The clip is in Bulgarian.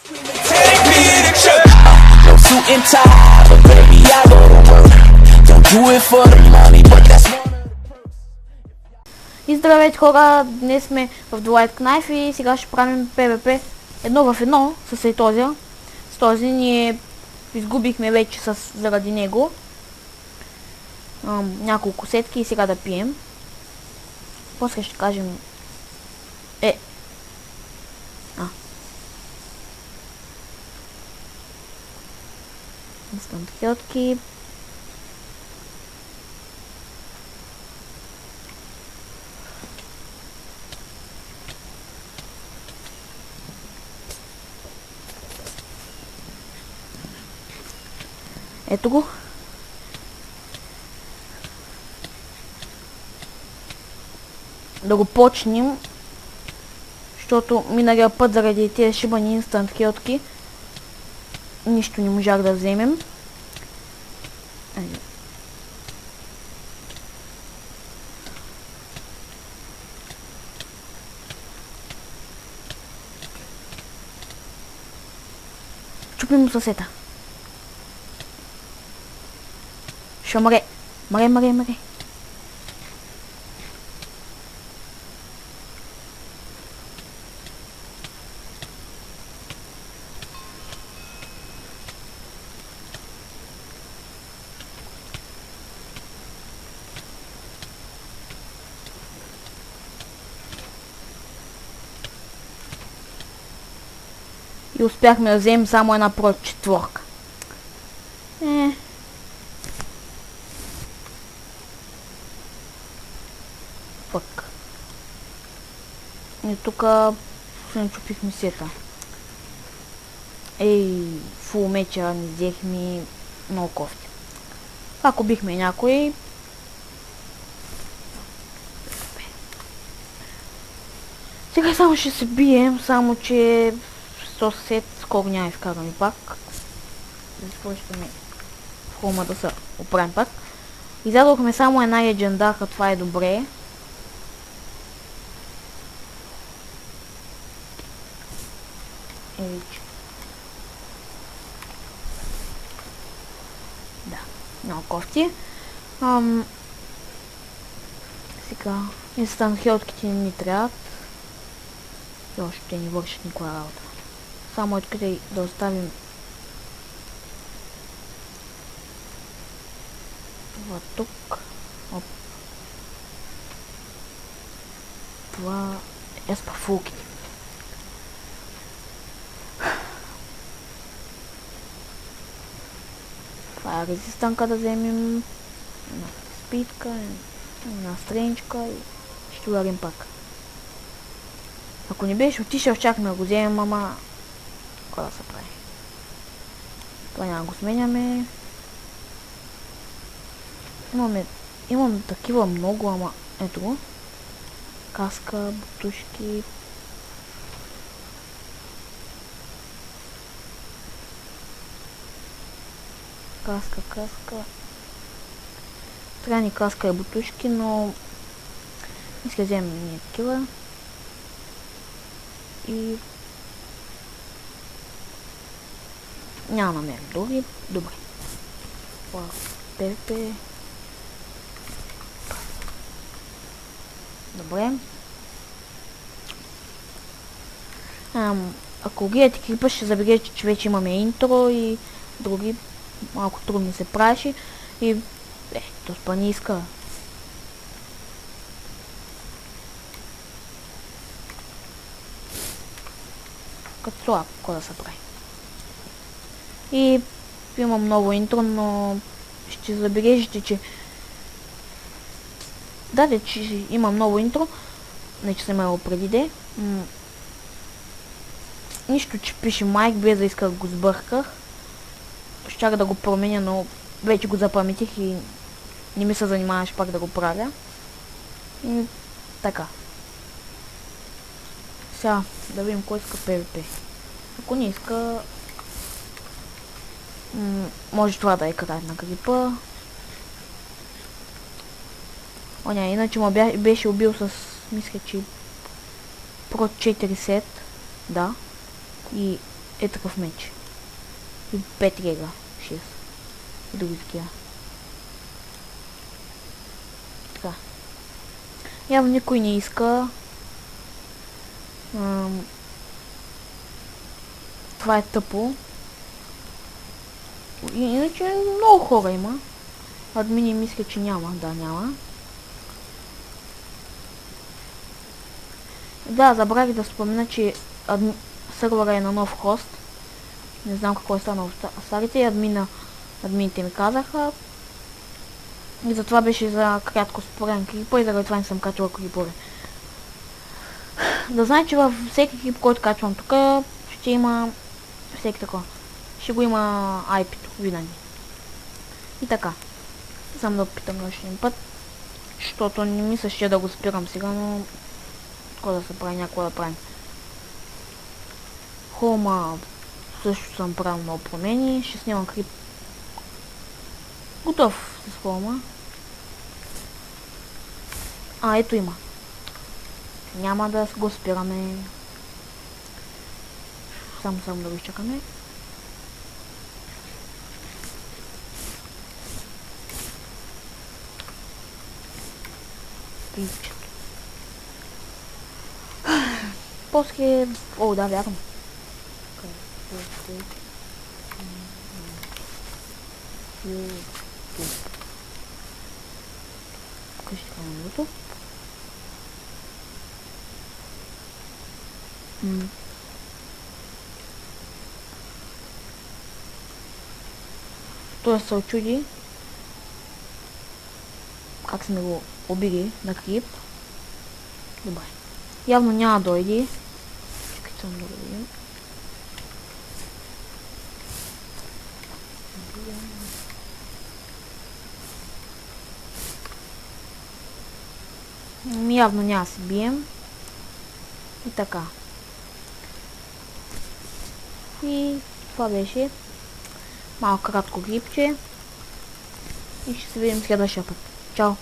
И здравейте хора, днес сме в The White Knife и сега ще правим PvP 1 в 1 с Ейтозия. С този ние изгубихме вече заради него няколко сетки и сега да пием. После ще кажем инстант хелтки. Ето го. Да го почнем, защото миналия път заради тези шибани инстант хелтки нищо не можах да вземем. Чупим му съсета. Ще мре. Мре. И успяхме да вземем само една прот четворка. Пък. И тука не чупихме сета. Фул меча не взехме, много кофти. Ако бихме някой. Сега само ще се бием, само че сет скоро няма изкараме пак. Изпръщаме в хома да се оправим пак. Изядохме само една легендарка, това е добре. Да, много кофти. Сега инстант хелтките ни трябват. И още ни вършат никаква работа. Само откъде да оставим това тук. Оп. Това е с пафулките. Това е резистанка да вземем. Една спитка, една стренчка и ще ударим пак. Ако не беше отишъл, чакаме да го вземем, ама какво да се прави? Това няма го сменяме. Имам такива много, ама ето го. Каска, бутушки. Каска. Трябва ни каска и бутушки, но не ще вземем ние такива. И няма намерим други. Добре. PvP. Добре. Ако гледате клипа, ще забележите, че вече имаме интро и други. Малко трудно се правеше. И то спа иска. Като слабо, какво да се прави. И имам ново интро, но ще забележите, че че имам ново интро, не че съм имал преди де. Нищо, че пише майк, без да исках го сбърках. Щях да го променя, но вече го запаметих и не ми се занимаваш пак да го правя. И така. Сега да видим кой иска PvP. Ако не иска, може това да е край на грипа. Иначе му беше убил с, мисля, че Pro 4 сет. Да. И е такъв меч. И 5 рега, 6. И други такива. Така. Явно никой не иска. Това е тъпо. Иначе много хора има. Админи мисля, че няма. Да, няма. Да, забравих да спомена, че сървъра е на нов хост. Не знам какво е станало в старите. Админите ми казаха. И затова беше за кратко спорен крипър и заради това не съм качвала крипър. Да знае, че във всеки клип, който качвам тук, ще има всеки такова. Ще го има IP-то, винаги. И така. Само да опитам още един път. Защото не мисля ще да го спирам сега, но какво да се прави, някой да правим. Хома също съм правил много промени. Ще снимам клип. Готов с хома. Ето има. Няма да го спираме. Само да го изчакаме. После... О, да, вярно. Къщи каналото. Той се очуди как сме го убили на клип. Добре. Явно няма да дойде. Чакайте съм да го видим. Явно няма да се бием. И така. И това беше малко кратко клипче. И ще се видим следващия път. Чао!